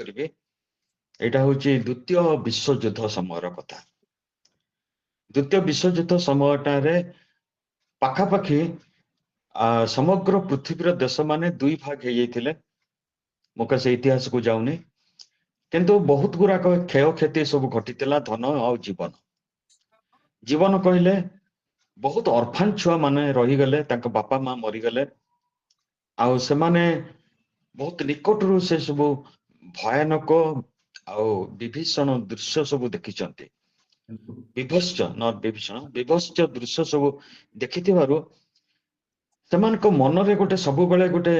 କରିବି ଏଇଟା ହଉଛି ଦ୍ୱିତୀୟ ବିଶ୍ୱଯୁଦ୍ଧ ସମୟର କଥା। ଦ୍ୱିତୀୟ ବିଶ୍ୱଯୁଦ୍ଧ ସମୟଟାରେ ପାଖାପାଖି ସମଗ୍ର ପୃଥିବୀର ଦେଶମାନେ ଦୁଇ ଭାଗ ହେଇଯାଇଥିଲେ। ମୁଁ ସେ ଇତିହାସକୁ ଯାଉନି, କିନ୍ତୁ ବହୁତ ଗୁଡାକ କ୍ଷୟକ୍ଷତି ସବୁ ଘଟିଥିଲା, ଧନ ଆଉ ଜୀବନ। ଜୀବନ କହିଲେ ବହୁତ ଅର୍ଫାନ ଛୁଆ ମାନେ ରହିଗଲେ, ତାଙ୍କ ବାପା ମା ମରିଗଲେ, ଆଉ ସେମାନେ ବହୁତ ନିକଟରୁ ସେ ସବୁ ଭୟାନକ ଆଉ ବିଭୀଷଣ ଦୃଶ୍ୟ ସବୁ ଦେଖିଛନ୍ତି। ବିଭତ୍ସ ଦୃଶ୍ୟ ସବୁ ଦେଖିଥିବାରୁ ସେମାନଙ୍କ ମନରେ ଗୋଟେ ସବୁବେଳେ ଗୋଟେ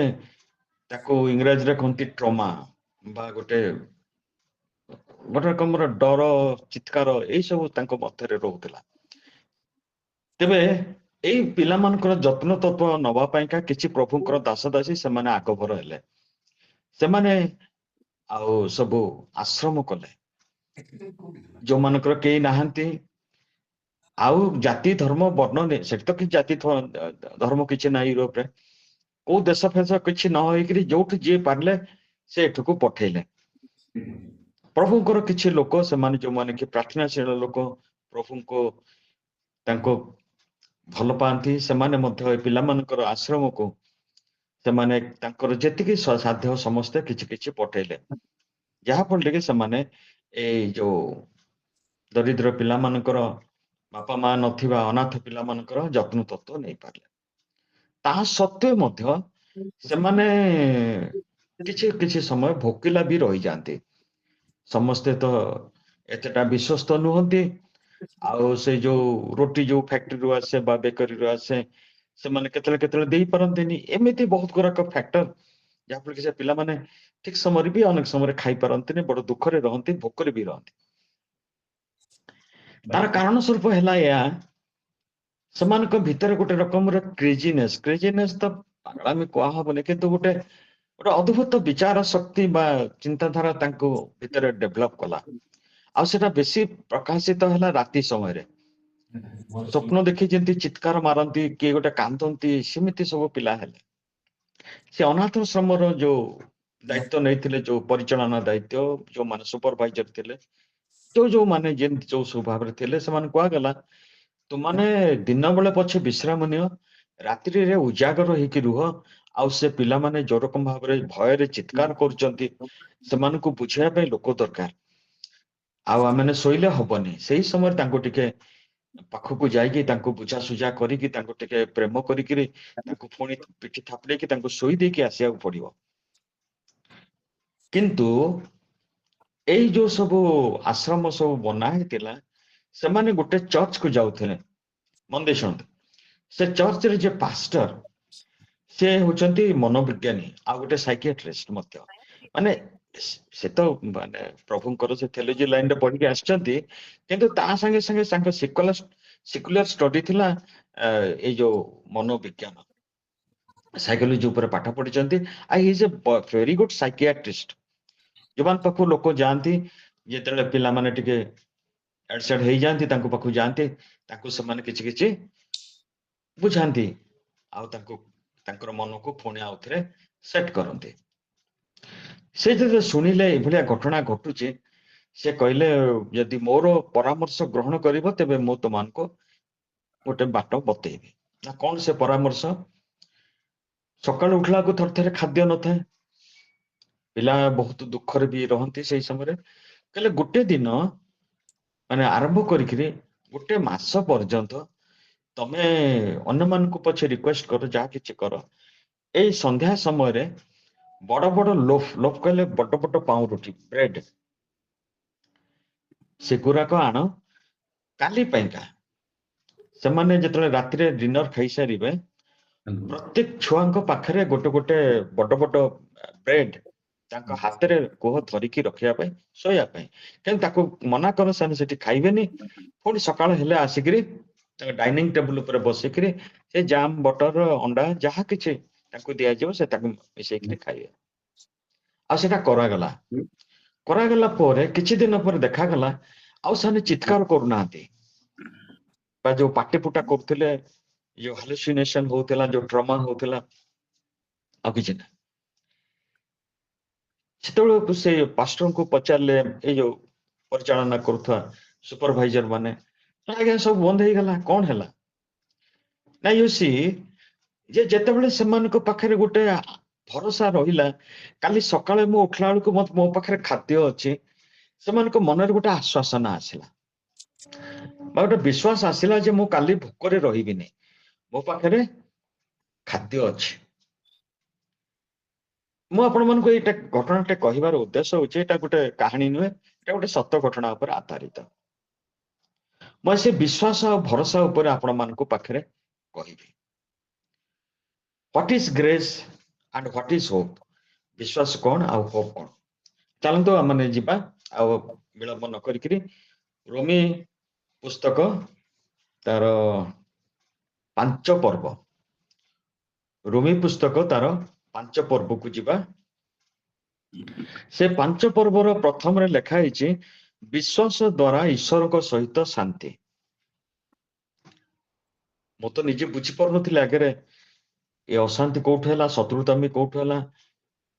ତାକୁ ଇଂରାଜୀରେ କହନ୍ତି ଟ୍ରମା ବା ଗୋଟେ ରକମର ଡର ଚିତ୍କାର ଏଇ ସବୁ ତାଙ୍କ ମଧ୍ୟରେ ରହୁଥିଲା। ତେବେ ଏଇ ପିଲାମାନଙ୍କର ଯତ୍ନ ତତ୍ତ୍ୱ ନବା ପାଇଁକା କିଛି ପ୍ରଭୁଙ୍କର ଦାସ ଦାସୀ ସେମାନେ ଆଗଭର ହେଲେ। ସେମାନେ ଆଉ ସବୁ ଆଶ୍ରମ କଲେ, ଯୋଉମାନଙ୍କର କେହି ନାହାନ୍ତି, ଆଉ ଜାତି ଧର୍ମ ବର୍ଣ୍ଣ ସେଠି ତ କିଛି ଜାତି ଧର୍ମ କିଛି ନାହିଁ ୟୁରୋପରେ, କୋଉ ଦେଶ ଫେଶ କିଛି ନ ହେଇକିରି ଯୋଉଠି ଯିଏ ପାରିଲେ ସେ ଏଠୁକୁ ପଠେଇଲେ। ପ୍ରଭୁଙ୍କର କିଛି ଲୋକ ସେମାନେ ଯୋଉମାନେ କି ପ୍ରାର୍ଥନାଶୀଳ ଲୋକ, ପ୍ରଭୁଙ୍କୁ ତାଙ୍କୁ ଭଲ ପାଆନ୍ତି, ସେମାନେ ମଧ୍ୟ ଏ ପିଲାମାନଙ୍କର ଆଶ୍ରମକୁ ସେମାନେ ତାଙ୍କର ଯେତିକି ସାଧ୍ୟ ସମସ୍ତେ କିଛି କିଛି ପଠେଇଲେ, ଯାହାଫଳରେ କି ସେମାନେ ଏଇ ଯୋଉ ଦରିଦ୍ର ପିଲାମାନଙ୍କର ବାପା ମା ନଥିବା ଅନାଥ ପିଲାମାନଙ୍କର ଯତ୍ନ ତତ୍ତ୍ୱ ନେଇପାରିଲେ। ତାହା ସତ୍ତ୍ୱେ ମଧ୍ୟ ସେମାନେ କିଛି କିଛି ସମୟ ଭୋକିଲା ବି ରହିଯାଆନ୍ତି। ସମସ୍ତେ ତ ଏତେଟା ବିଶ୍ୱସ୍ତ ନୁହନ୍ତି, ଆଉ ସେ ଯୋଉ ରୁଟି ଯୋଉ ଫ୍ୟାକ୍ଟ୍ରିରୁ ଆସେ ବା ବେକରୀରୁ ଆସେ ସେମାନେ କେତେବେଳେ କେତେବେଳେ ଦେଇପାରନ୍ତିନି। ଏମିତି ବହୁତ ଗୁଡାକ ଫ୍ୟାକ୍ଟର ଯାହାଫଳରେ କି ସେ ପିଲାମାନେ ଠିକ ସମୟରେ ବି ଅନେକ ସମୟରେ ଖାଇପାରନ୍ତିନି, ବଡ ଦୁଃଖରେ ରହନ୍ତି, ଭୋକରେ ବି ରହନ୍ତି। ତାର କାରଣ ସ୍ୱରୂପ ହେଲା ଏହା, ସେମାନଙ୍କ ଭିତରେ ଗୋଟେ ରକମର କ୍ରେଜିନେସ୍ ତ ଆମେ କୁହାହବନି, କିନ୍ତୁ ଗୋଟେ ଅଦ୍ଭୁତ ବିଚାର ଶକ୍ତି ବା ଚିନ୍ତାଧାରା ତାଙ୍କୁ ଭିତରେ ଡେଭଲପ କଲା। ଆଉ ସେଟା ବେଶୀ ପ୍ରକାଶିତ ହେଲା ରାତି ସମୟରେ। ସ୍ୱପ୍ନ ଦେଖି ଯେମିତି ଚିତ୍କାର ମାରନ୍ତି, କିଏ ଗୋଟେ କାନ୍ଦନ୍ତି, ସେମିତି ସବୁ ପିଲା ହେଲେ। ସେ ଅନାଥାଶ୍ରମର ଯୋଉ ଦାୟିତ୍ୱ ନେଇଥିଲେ, ଯୋଉ ପରିଚାଳନା ଦାୟିତ୍ୱ, ଯୋଉମାନେ ସୁପରଭାଇଜର ଥିଲେ, ଯୋଉମାନେ ଯେମିତି ଯୋଉ ସବୁ ଭାବରେ ଥିଲେ, ସେମାନଙ୍କୁ କୁହାଗଲା ତୁମାନେ ଦିନ ବେଳେ ପଛେ ବିଶ୍ରାମ ନିଅ, ରାତ୍ରିରେ ଉଜାଗର ହେଇକି ରୁହ, ଆଉ ସେ ପିଲାମାନେ ଯୋଉ ରକମ ଭାବରେ ଭୟରେ ଚିତ୍କାର କରୁଛନ୍ତି ସେମାନଙ୍କୁ ବୁଝେଇବା ପାଇଁ ଲୋକ ଦରକାର। ଆଉ ଆମେ ଶୋଇଲେ ହବନି, ସେଇ ସମୟରେ ତାଙ୍କୁ ଟିକେ ପାଖକୁ ଯାଇକି ତାଙ୍କୁ ବୁଝାସୁଝା କରିକି ତାଙ୍କୁ ଟିକେ ପ୍ରେମ କରିକିରି ତାଙ୍କୁ ପୁଣି ପିଠି ଥାପଡେଇକି ତାଙ୍କୁ ଶୋଇ ଦେଇକି ଆସିବାକୁ ପଡିବ। କିନ୍ତୁ ଏଇ ଯୋଉ ସବୁ ଆଶ୍ରମ ସବୁ ବନା ହେଇଥିଲା, ସେମାନେ ଗୋଟେ ଚର୍ଚ୍ଚକୁ ଯାଉଥିଲେ। ମନ ଦେଇ ଶୁଣନ୍ତୁ, ସେ ଚର୍ଚ୍ଚରେ ଯେ ପାଷ୍ଟର ସେ ହଉଛନ୍ତି ମନୋବିଜ୍ଞାନୀ ଆଉ ଗୋଟେ ସାଇକିଆଟ୍ରିଷ୍ଟ ମଧ୍ୟ। ମାନେ ସେ ତ ମାନେ ପ୍ରଭୁଙ୍କର ସେ ଥେଲୋଜି ଲାଇନରେ ପଢିକି ଆସିଛନ୍ତି, କିନ୍ତୁ ତା ସାଙ୍ଗେ ସାଙ୍ଗେ ତାଙ୍କ ସେକୁଲାର ଷ୍ଟଡି ଥିଲା ଏଇ ଯୋଉ ମନୋବିଜ୍ଞାନ ସାଇକୋଲୋଜି ଉପରେ ପାଠ ପଢିଛନ୍ତି। ଆଉ ଇଜ ଏ ଭେରି ଗୁଡ ସାଇକିଆଟ୍ରିଷ୍ଟ। ଯୋଉମାନେ ପାଖକୁ ଲୋକ ଯାଆନ୍ତି, ଯେତେବେଳେ ପିଲାମାନେ ଟିକେ ଏଡସେଡ ହେଇଯାଆନ୍ତି, ତାଙ୍କ ପାଖକୁ ଯାଆନ୍ତି, ତାଙ୍କୁ ସେମାନେ କିଛି କିଛି ବୁଝାନ୍ତି, ଆଉ ତାଙ୍କର ମନକୁ ପୁଣି ଆଉଥରେ ସେଟ କରନ୍ତି। ସେ ଯେତେବେଳେ ଶୁଣିଲେ ଏଭଳିଆ ଘଟଣା ଘଟୁଛି, ସେ କହିଲେ ଯଦି ମୋର ପରାମର୍ଶ ଗ୍ରହଣ କରିବ ତେବେ ମୁଁ ତୁମମାନଙ୍କୁ ଗୋଟେ ବାଟ ବତେଇବି। ନା କଣ ସେ ପରାମର୍ଶ? ସକାଳୁ ଉଠିଲାକୁ ଥରେ ଥରେ ଖାଦ୍ୟ ନଥାଏ, ପିଲା ବହୁତ ଦୁଃଖରେ ବି ରହନ୍ତି ସେଇ ସମୟରେ। କହିଲେ ଗୋଟେ ଦିନ ମାନେ ଆରମ୍ଭ କରିକିରି ଗୋଟେ ମାସ ପର୍ଯ୍ୟନ୍ତ ତମେ ଅନ୍ୟମାନଙ୍କୁ ପଛେ ରିକ୍ୱେଷ୍ଟ କର, ଯାହା କିଛି କର, ଏଇ ସନ୍ଧ୍ୟା ସମୟରେ ବଡ ବଡ ଲୋଫ କହିଲେ ବଡ ବଡ ପାଉଁରୁଟି ବ୍ରେଡ, ସେଗୁଡାକ ଆଣ କାଲି ପାଇଁକା। ସେମାନେ ଯେତେବେଳେ ରାତିରେ ଡିନର ଖାଇସାରିବେ, ପ୍ରତ୍ୟେକ ଛୁଆଙ୍କ ପାଖରେ ଗୋଟେ ଗୋଟେ ବଡ ବଡ ବ୍ରେଡ ତାଙ୍କ ହାତରେ କୁହ ଧରିକି ରଖିବା ପାଇଁ, ଶୋଇବା ପାଇଁ। କିନ୍ତୁ ତାକୁ ମନା କର, ସେମାନେ ସେଠି ଖାଇବେନି। ପୁଣି ସକାଳ ହେଲେ ଆସିକିରି ତାଙ୍କ ଡାଇନିଂ ଟେବୁଲ ଉପରେ ବସିକିରି ସେ ଜାମ, ବଟର, ଅଣ୍ଡା ଯାହା କିଛି ତାଙ୍କୁ ଦିଆଯିବ ସେ ତାକୁ ମିଶେଇକିରି ଖାଇବେ। ଆଉ ସେଟା କରାଗଲା। କରାଗଲା ପରେ କିଛି ଦିନ ପରେ ଦେଖାଗଲା ଆଉ ସେମାନେ ଚିତ୍କାର କରୁନାହାନ୍ତି, ବା ଯୋଉ ପାଟି ପୁଟା କରୁଥିଲେ, ଯୋଉ ହାଲୁସିନେସନ ହଉଥିଲା, ଯୋଉ ଟ୍ରମା ହଉଥିଲା, ଆଉ କିଛି ନାହିଁ। ସେତେବେଳକୁ ସେ ପାଷ୍ଟରଙ୍କୁ ପଚାରିଲେ ଏଇ ଯୋଉ ପରିଚାଳନା କରୁଥିବା ସୁପରଭାଇଜର ମାନେ, ଆଜ୍ଞା ସବୁ ବନ୍ଦ ହେଇଗଲା, କଣ ହେଲା? ନା ୟୁ ସି ଯେ ଯେତେବେଳେ ସେମାନଙ୍କ ପାଖରେ ଗୋଟେ ଭରସା ରହିଲା, କାଲି ସକାଳେ ମୁଁ ଉଠିଲା ବେଳକୁ ମୋ ପାଖରେ ଖାଦ୍ୟ ଅଛି, ସେମାନଙ୍କ ମନରେ ଗୋଟେ ଆଶ୍ୱାସନା ଆସିଲା ବା ଗୋଟେ ବିଶ୍ୱାସ ଆସିଲା ଯେ ମୁଁ କାଲି ଭୋକରେ ରହିବିନି, ମୋ ପାଖରେ ଖାଦ୍ୟ ଅଛି। ମୁଁ ଆପଣମାନଙ୍କୁ ଏଇଟା ଘଟଣାଟେ କହିବାର ଉଦ୍ଦେଶ୍ୟ ହଉଛି, ଏଇଟା ଗୋଟେ କାହାଣୀ ନୁହେଁ, ଏଇଟା ଗୋଟେ ସତ ଘଟଣା ଉପରେ ଆଧାରିତ। ମୁଁ ସେ ବିଶ୍ୱାସ ଆଉ ଭରସା ଉପରେ ଆପଣମାନଙ୍କ ପାଖରେ କହିବି। What is grace and what is Hope? ବିଶ୍ୱାସ କଣ ଆଉ ହୋପ୍ କଣ? ଚାଲନ୍ତୁ ଆମେ ଯିବା ଆଉ ବିଳମ୍ବ ନ କରିକିରି ରୋମୀ ପୁସ୍ତକ ତାର 5 ପର୍ବ, ରୋମୀ ପୁସ୍ତକ ତାର 5 ପର୍ବକୁ ଯିବା। ସେ 5 ପର୍ବର ପ୍ରଥମରେ ଲେଖା ହେଇଛି, ବିଶ୍ୱାସ ଦ୍ୱାରା ଈଶ୍ୱରଙ୍କ ସହିତ ଶାନ୍ତି। ମୁଁ ତ ନିଜେ ବୁଝିପାରୁନଥିଲି ଆଗରେ ଏ ଅଶାନ୍ତି କୋଉଠୁ ହେଲା, ଶତ୍ରୁତାମୀ କୋଉଠୁ ହେଲା।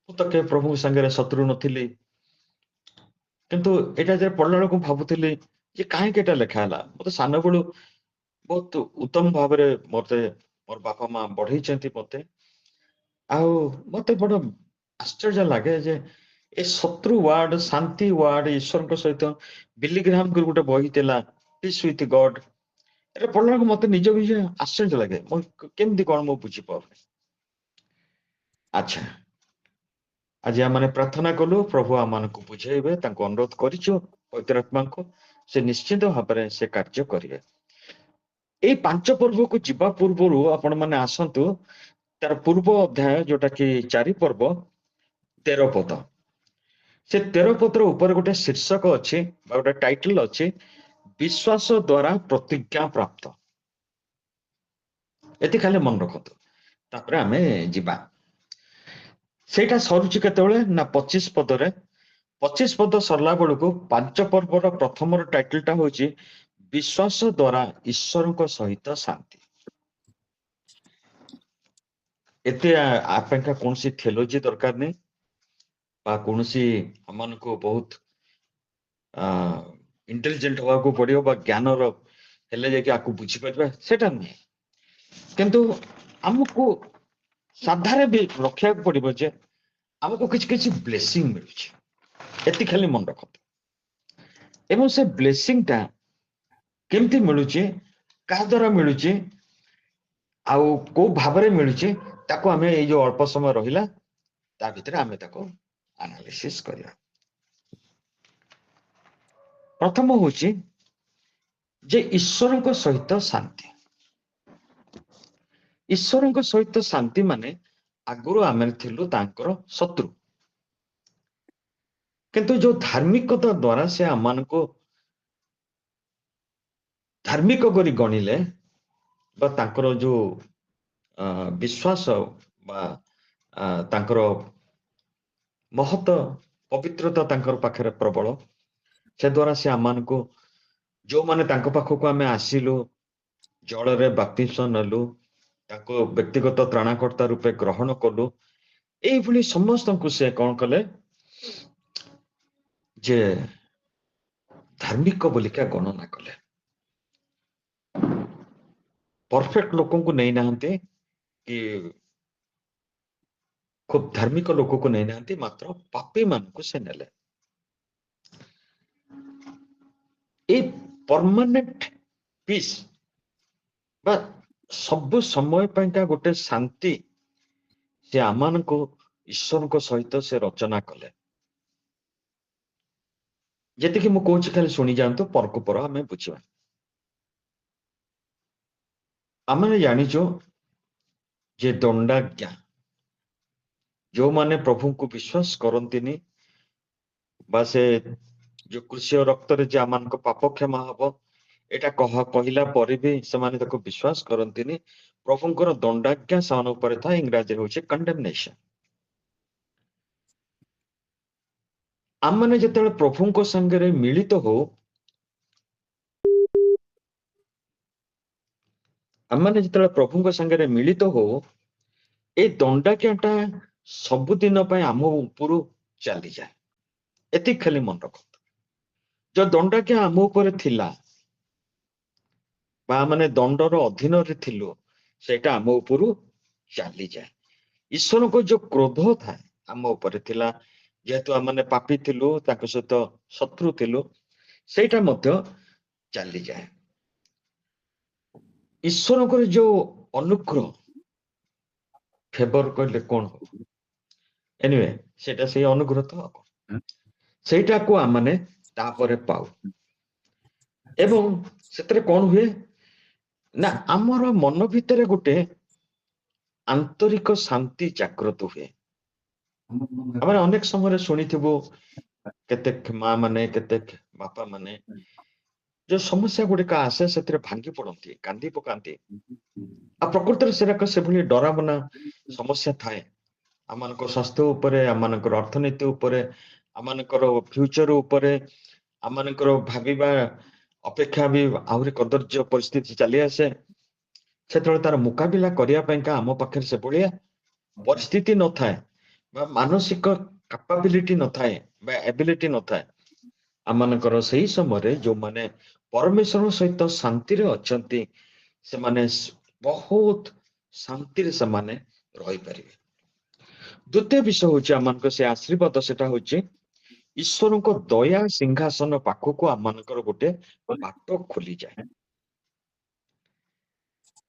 ମୁଁ ତ କେବେ ପ୍ରଭୁଙ୍କ ସାଙ୍ଗରେ ଶତ୍ରୁ ନଥିଲି, କିନ୍ତୁ ଏଇଟା ଯେ ପଢିଲା ବେଳକୁ ଭାବୁଥିଲି ଯେ କାହିଁକି ଏଇଟା ଲେଖା ହେଲା। ମତେ ସାନ ବେଳୁ ବହୁତ ଉତ୍ତମ ଭାବରେ ମତେ ମୋର ବାପା ମା ବଢେଇଛନ୍ତି ମତେ, ଆଉ ମତେ ବଡ ଆଶ୍ଚର୍ଯ୍ୟ ଲାଗେ ଯେ ଏ ଶତ୍ରୁ ୱାର୍ଡ, ଶାନ୍ତି ୱାର୍ଡ, ଈଶ୍ୱରଙ୍କ ସହିତ ବିଲି ଗ୍ରାହାମଙ୍କର ଗୋଟେ ବହି ଥିଲା ପିସ୍ ୱିଥ ଗଡ୍, ଏଟା ପଢିଲା ବେଳକୁ ମତେ ନିଜ ବିଷୟ ଆଶ୍ଚର୍ଯ୍ୟ ଲାଗେ, ମୁଁ କେମିତି କଣ ମୁଁ ବୁଝିପାରୁନି। ଆଚ୍ଛା, ଆଜି ଆମେ ପ୍ରାର୍ଥନା କଲୁ, ପ୍ରଭୁ ଆମମାନଙ୍କୁ ବୁଝେଇବେ, ତାଙ୍କୁ ଅନୁରୋଧ କରିଛୁ ପବିତ୍ର ଆତ୍ମାଙ୍କୁ, ସେ ନିଶ୍ଚିତ ଭାବରେ ସେ କାର୍ଯ୍ୟ କରିବେ। ଏଇ 5 ପର୍ବକୁ ଯିବା ପୂର୍ବରୁ ଆପଣ ମାନେ ଆସନ୍ତୁ ତାର ପୂର୍ବ ଅଧ୍ୟାୟ, ଯୋଉଟା କି 4 ପର୍ବ 13 ପଦ। ସେ 13 ପଦର ଉପରେ ଗୋଟେ ଶୀର୍ଷକ ଅଛି ବା ଗୋଟେ ଟାଇଟଲ ଅଛି, ବିଶ୍ୱାସ ଦ୍ୱାରା ପ୍ରତିଜ୍ଞା ପ୍ରାପ୍ତ। ଏତି ଖାଲି ମନେ ରଖନ୍ତୁ, ତାପରେ ଆମେ ଯିବା। ସେଇଟା ସରୁଛି କେତେବେଳେ ନା 25 ପଦରେ। 25 ପଦ ସରିଲା ବେଳକୁ 5 ପର୍ବର ପ୍ରଥମର ଟାଇଟଲଟା ହଉଛି, ବିଶ୍ୱାସ ଦ୍ୱାରା ଈଶ୍ୱରଙ୍କ ସହିତ ଶାନ୍ତି। ଏତେ ଆପାଙ୍କା କୌଣସି ଥିଓଲୋଜି ଦରକାର ନାହିଁ ବା କୌଣସି ଆମମାନଙ୍କୁ ବହୁତ ଇଣ୍ଟେଲିଜେଣ୍ଟ ହବାକୁ ପଡିବ ବା ଜ୍ଞାନର ହେଲେ ଯାଇକି ଆକୁ ବୁଝିପାରିବା, ସେଟା ନୁହେଁ। କିନ୍ତୁ ଆମକୁ ସାଧାରେ ବି ରଖିବାକୁ ପଡିବ ଯେ ଆମକୁ କିଛି କିଛି ବ୍ଲେସିଂ ମିଳୁଛି, ଏତିକି ଖାଲି ମନେ ରଖନ୍ତୁ। ଏବଂ ସେ ବ୍ଲେସିଂଟା କେମିତି ମିଳୁଛି, କାହା ଦ୍ୱାରା ମିଳୁଛି, ଆଉ କୋଉ ଭାବରେ ମିଳୁଛି, ତାକୁ ଆମେ ଏଇ ଯୋଉ ଅଳ୍ପ ସମୟ ରହିଲା ତା ଭିତରେ ଆମେ ତାକୁ ଆନାଲିସିସ୍ କରିବା। ପ୍ରଥମ ହଉଛି ଯେ ଈଶ୍ୱରଙ୍କ ସହିତ ଶାନ୍ତି। ଈଶ୍ୱରଙ୍କ ସହିତ ଶାନ୍ତି ମାନେ ଆଗରୁ ଆମେ ଥିଲୁ ତାଙ୍କର ଶତ୍ରୁ, କିନ୍ତୁ ଯୋଉ ଧାର୍ମିକତା ଦ୍ୱାରା ସେ ଆମମାନଙ୍କୁ ଧାର୍ମିକ କରି ଗଣିଲେ ବା ତାଙ୍କର ଯୋଉ ବିଶ୍ୱାସ ବା ତାଙ୍କର ମହତ ପବିତ୍ରତା ତାଙ୍କର ପାଖରେ ପ୍ରବଳ, ସେ ଦ୍ୱାରା ସେ ଆମମାନଙ୍କୁ, ଯୋଉମାନେ ତାଙ୍କ ପାଖକୁ ଆମେ ଆସିଲୁ, ଜଳରେ ବାପ୍ତିସ୍ମ ନେଲୁ, ତାକୁ ବ୍ୟକ୍ତିଗତ ତ୍ରାଣକର୍ତ୍ତା ରୂପେ ଗ୍ରହଣ କଲୁ, ଏଇଭଳି ସମସ୍ତଙ୍କୁ ସେ କଣ କଲେ ଯେ ଧାର୍ମିକ ବୋଲିକା ଗଣନା କଲେ। ପରଫେକ୍ଟ ଲୋକଙ୍କୁ ନେଇନାହାନ୍ତି କି ଖୁବ ଧାର୍ମିକ ଲୋକକୁ ନେଇନାହାନ୍ତି, ମାତ୍ର ପାପୀ ମାନଙ୍କୁ ସେ ନେଲେ। ଏଇ ପରମାନେଣ୍ଟ ପିସ୍ ବା ସବୁ ସମୟ ପାଇଁକା ଗୋଟେ ଶାନ୍ତି ସେ ଆମମାନଙ୍କୁ ଈଶ୍ୱରଙ୍କ ସହିତ ସେ ରଚନା କଲେ। ଯେତିକି ମୁଁ କହୁଛି ଖାଲି ଶୁଣି ଯାଆନ୍ତୁ, ପରକୁ ପର ଆମେ ବୁଝିବା। ଆମେ ଜାଣିଛୁ ଯେ ଦଣ୍ଡାଜ୍ଞା, ଯୋଉମାନେ ପ୍ରଭୁଙ୍କୁ ବିଶ୍ୱାସ କରନ୍ତିନି ବା ସେ ଯୋଉ କୃଷିୟ ରକ୍ତରେ ଯେ ଆମମାନଙ୍କ ପାପ କ୍ଷମା ହବ, ଏଇଟା କହିଲା ପରେ ବି ସେମାନେ ତାକୁ ବିଶ୍ୱାସ କରନ୍ତିନି, ପ୍ରଭୁଙ୍କର ଦଣ୍ଡାଜ୍ଞା ସେମାନଙ୍କ ଉପରେ ଥାଏ, ଇଂରାଜୀରେ ହଉଛି କଣ୍ଡେମନେସନ। ଆମମାନେ ଯେତେବେଳେ ପ୍ରଭୁଙ୍କ ସାଙ୍ଗରେ ମିଳିତ ହଉ, ଆମମାନେ ଯେତେବେଳେ ପ୍ରଭୁଙ୍କ ସାଙ୍ଗରେ ମିଳିତ ହଉ, ଏଇ ଦଣ୍ଡାଜ୍ଞାଟା ସବୁଦିନ ପାଇଁ ଆମ ଉପରୁ ଚାଲିଯାଏ। ଏତିକି ଖାଲି ମନେ ରଖନ୍ତୁ। ଯୋଉ ଦଣ୍ଡାଜ୍ଞା ଆମ ଉପରେ ଥିଲା ବା ମାନେ ଦଣ୍ଡର ଅଧୀନରେ ଥିଲୁ, ସେଇଟା ଆମ ଉପରୁ ଚାଲିଯାଏ। ଈଶ୍ୱରଙ୍କ ଯୋଉ କ୍ରୋଧ ଥାଏ ଆମ ଉପରେ ଥିଲା, ଯେହେତୁ ଆମେ ପାପୀ ଥିଲୁ, ତାଙ୍କ ସହିତ ଶତ୍ରୁ ଥିଲୁ, ସେଇଟା ମଧ୍ୟ ଚାଲିଯାଏ। ଈଶ୍ୱରଙ୍କର ଯୋଉ ଅନୁଗ୍ରହ, ଫେଭର କହିଲେ କଣ ହବ? ଏନିୱେ ସେଇଟା ସେଇ ଅନୁଗ୍ରହ ତ ଆଉ ସେଇଟାକୁ ଆମେ ତାପରେ ପାଉ। ଏବଂ ସେଥିରେ କଣ ହୁଏ ନା, ଆମର ମନ ଭିତରେ ଗୋଟେ ଆନ୍ତରିକ ଶାନ୍ତି ଜାଗ୍ରତ ହୁଏ। ଆମେ ଅନେକ ସମୟରେ ଶୁଣିଥିବୁ, କେତେ ମା ମାନେ, କେତେ ବାପା ମାନେ ଯୋଉ ସମସ୍ୟା ଗୁଡିକ ଆସେ ସେଥିରେ ଭାଙ୍ଗି ପଡନ୍ତି, କାନ୍ଦି ପକାନ୍ତି। ଆଉ ପ୍ରକୃତରେ ସେଟାକ ସେଭଳି ଡରାବନା ସମସ୍ୟା ଥାଏ ଆମମାନଙ୍କ ସ୍ୱାସ୍ଥ୍ୟ ଉପରେ, ଆମମାନଙ୍କର ଅର୍ଥନୀତି ଉପରେ, ଆମମାନଙ୍କର ଫ୍ୟୁଚର ଉପରେ, ଆମମାନଙ୍କର ଭାବିବା ଅପେକ୍ଷା ବି ଆହୁରି କଦର୍ଯ୍ୟ ପରିସ୍ଥିତି ଚାଲି ଆସେ। ସେତେବେଳେ ତାର ମୁକାବିଲା କରିବା ପାଇଁକା ଆମ ପାଖରେ ସେଭଳିଆ ପରିସ୍ଥିତି ନଥାଏ ବା ମାନସିକ କାପାବିଲିଟି ନଥାଏ ବା ଏବିଲିଟି ନଥାଏ। ଆମମାନଙ୍କର ସେଇ ସମୟରେ ଯୋଉମାନେ ପରମେଶ୍ୱର ସହିତ ଶାନ୍ତିରେ ଅଛନ୍ତି, ସେମାନେ ବହୁତ ଶାନ୍ତିରେ ସେମାନେ ରହିପାରିବେ। ଦ୍ୱିତୀୟ ବିଷୟ ହଉଛି ଆମମାନଙ୍କ ସେ ଆଶୀର୍ବାଦ, ସେଟା ହଉଛି ଈଶ୍ୱରଙ୍କ ଦୟା ସିଂହାସନ ପାଖକୁ ଆମମାନଙ୍କର ଗୋଟେ ବାଟ ଖୋଲିଯାଏ।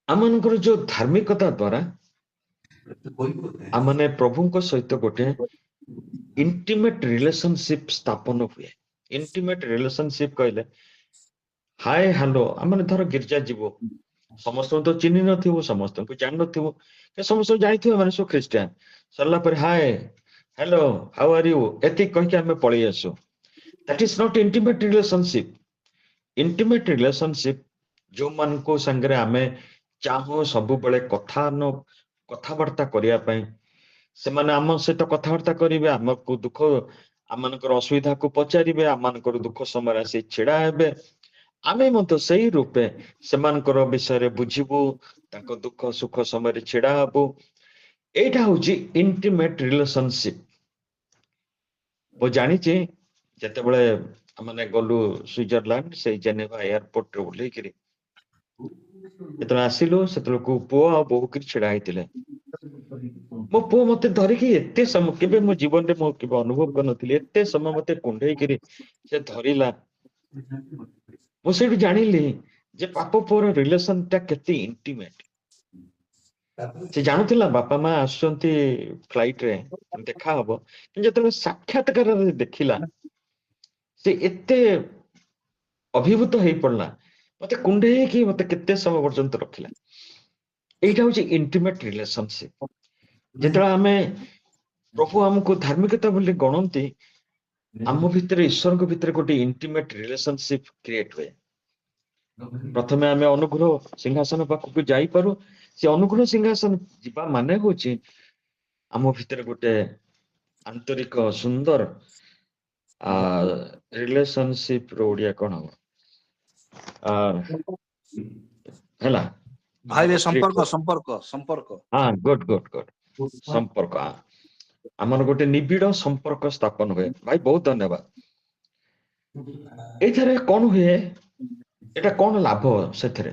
ଆମମାନଙ୍କର ଯୋଉ ଧାର୍ମିକତା ଦ୍ଵାରା ଆମମାନେ ପ୍ରଭୁଙ୍କ ସହିତ ଗୋଟେ ଇଣ୍ଟିମେଟ ରିଲେସନସିପ ସ୍ଥାପନ ହୁଏ। ଇଣ୍ଟିମେଟ ରିଲେସନସିପ କହିଲେ ହାଏ ହ୍ୟାଲୋ, ଆମେ ଧର ଗିର୍ଜା ଯିବୁ, ସମସ୍ତଙ୍କୁ ତ ଚିହ୍ନି ନଥିବୁ, ସମସ୍ତଙ୍କୁ ଜାଣିନଥିବୁ, ସମସ୍ତଙ୍କୁ ଜାଣିଥିବୁ, ମାନେ ସବୁ ଖ୍ରୀଷ୍ଟିଆନ। ସରିଲା ପରେ ହାଏ ହ୍ୟାଲୋ ହାଉ ଆର୍ ୟୁ ଏତିକି କହିକି ଆମେ ପଳେଇ ଆସୁ। That is not intimate relationship. Intimate relationship ଯୋଉମାନଙ୍କ ସାଙ୍ଗରେ ଆମେ ଚାହୁଁ ସବୁବେଳେ କଥାବାର୍ତ୍ତା କରିବା ପାଇଁ, ସେମାନେ ଆମ ସହିତ କଥାବାର୍ତ୍ତା କରିବେ, ଆମକୁ ଦୁଃଖ, ଆମମାନଙ୍କର ଅସୁବିଧାକୁ ପଚାରିବେ, ଆମମାନଙ୍କର ଦୁଃଖ ସମୟରେ ଆସି ଛିଡା ହେବେ, ଆମେ ମଧ୍ୟ ସେଇ ରୂପେ ସେମାନଙ୍କର ବିଷୟରେ ବୁଝିବୁ, ତାଙ୍କ ଦୁଃଖ ସୁଖ ସମୟରେ ଛିଡା ହବୁ। ଏଇଟା ହଉଛି ଇଣ୍ଟିମେଟ ରିଲେସନସିପ। ମୁଁ ଜାଣିଛି ଯେତେବେଳେ ଆମେ ଗଲୁ ସୁଇଜରଲ୍ୟାଣ୍ଡ, ସେଇ ଜେନେଭା ଏୟାରପୋର୍ଟରେ ଓହ୍ଲେଇକିରି ଯେତେବେଳେ ଆସିଲୁ, ସେତେବେଳକୁ ପୁଅ ଆଉ ବୋହୂ କିରି ଛିଡା ହେଇଥିଲେ। ମୋ ପୁଅ ମତେ ଧରିକି ଏତେ ସମୟ, କେବେ ମୋ ଜୀବନରେ ମୁଁ କେବେ ଅନୁଭବ କରିନଥିଲି, ଏତେ ସମୟ ମତେ କୁଣ୍ଢେଇକିରି ସେ ଧରିଲା। ମୁଁ ସେଇଠୁ ଜାଣିଲି ଯେ ବାପ ପୁଅର ରିଲେସନ ଟା କେତେ ଇଣ୍ଟିମେଟ। ସେ ଜାଣୁଥିଲା ବାପା ମା ଆସୁଛନ୍ତି ଫ୍ଲାଇଟରେ, ଦେଖା ହବ, କିନ୍ତୁ ଯେତେବେଳେ ସାକ୍ଷାତକାରରେ ଦେଖିଲା, ସେ ଏତେ ଅଭିଭୂତ ହେଇ ପଡିଲା, ମତେ କୁଣ୍ଢେଇକି ମତେ କେତେ ସମୟ ପର୍ଯ୍ୟନ୍ତ ରଖିଲା। ଏଇଟା ହଉଛି ଇଣ୍ଟିମେଟ ରିଲେସନସିପ। ଯେତେବେଳେ ଆମେ, ପ୍ରଭୁ ଆମକୁ ଧାର୍ମିକତା ବୋଲି ଗଣନ୍ତି, ଆମ ଭିତରେ ଈଶ୍ୱରଙ୍କ ଭିତରେ ଗୋଟେ ଇଣ୍ଟିମେଟ ରିଲେସନସିପ କ୍ରିଏଟ ହୁଏ। ପ୍ରଥମେ ଆମେ ଅନୁଗ୍ରହ ସିଂହାସନ ପାଖକୁ ଯାଇପାରୁ। ସେ ଅନୁଗ୍ରହ ସିଂହାସନ ଯିବା ମାନେ ହଉଛି ଆମ ଭିତରେ ଗୋଟେ ଆନ୍ତରିକ ସୁନ୍ଦର ରିଲେସନସିପ ର ଓଡିଆ କଣ ହବ ହେଲା, ଭାଇରେ ଆମର ସମ୍ପର୍କ ସମ୍ପର୍କ ସମ୍ପର୍କ ହଁ, ଗୁଡ ଗୁଡ ଗୁଡ, ସମ୍ପର୍କ, ଆମର ଗୋଟେ ନିବିଡ ସମ୍ପର୍କ ସ୍ଥାପନ ହୁଏ। ଭାଇ ବହୁତ ଧନ୍ୟବାଦ। ଏଇଥିରେ କଣ ହୁଏ, ଏଟା କଣ ଲାଭ? ସେଥିରେ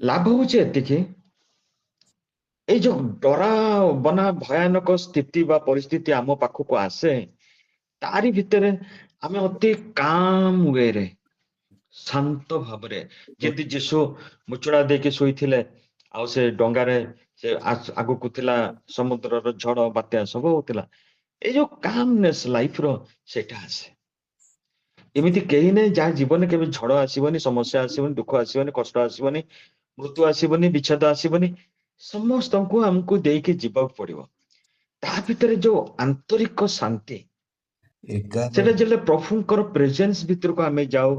ଲାଭ ହଉଛି ଏତିକି, ଏଇ ଯୋଉ ଡରାବନା ଭୟାନକ ସ୍ଥିତି ବା ପରିସ୍ଥିତି ଆମ ପାଖକୁ ଆସେ, ତାରି ଭିତରେ ଆମେ ଅତି କାମ ୱେରେ, ଶାନ୍ତ ଭାବରେ, ଯେମିତି ଯୀଶୁ ମୁଚୁଡା ଦେଇକି ଶୋଇଥିଲେ, ଆଉ ସେ ଡଙ୍ଗାରେ ସେ ଆଗକୁ ଥିଲା ସମୁଦ୍ରର ଝଡ ବାତ୍ୟା ସବୁ ହଉଥିଲା, ଏଇ ଯୋଉ କାମନେସ ଲାଇଫର ସେଇଟା ଆସେ। ଏମିତି କେହି ନାହିଁ ଯାହା ଜୀବନରେ କେବେ ଝଡ ଆସିବନି, ସମସ୍ୟା ଆସିବନି, ଦୁଃଖ ଆସିବନି, କଷ୍ଟ ଆସିବନି, ମୃତ୍ୟୁ ଆସିବନି, ବିଚ୍ଛେଦ ଆସିବନି। ସମସ୍ତଙ୍କୁ ଆମକୁ ଦେଇକି ଯିବାକୁ ପଡିବ। ତା ଭିତରେ ଯୋଉ ଆନ୍ତରିକ ଶାନ୍ତି, ସେଟା ଯେତେବେଳେ ପ୍ରଭୁଙ୍କର ପ୍ରେଜେନ୍ସ ଭିତରକୁ ଆମେ ଯାଉ,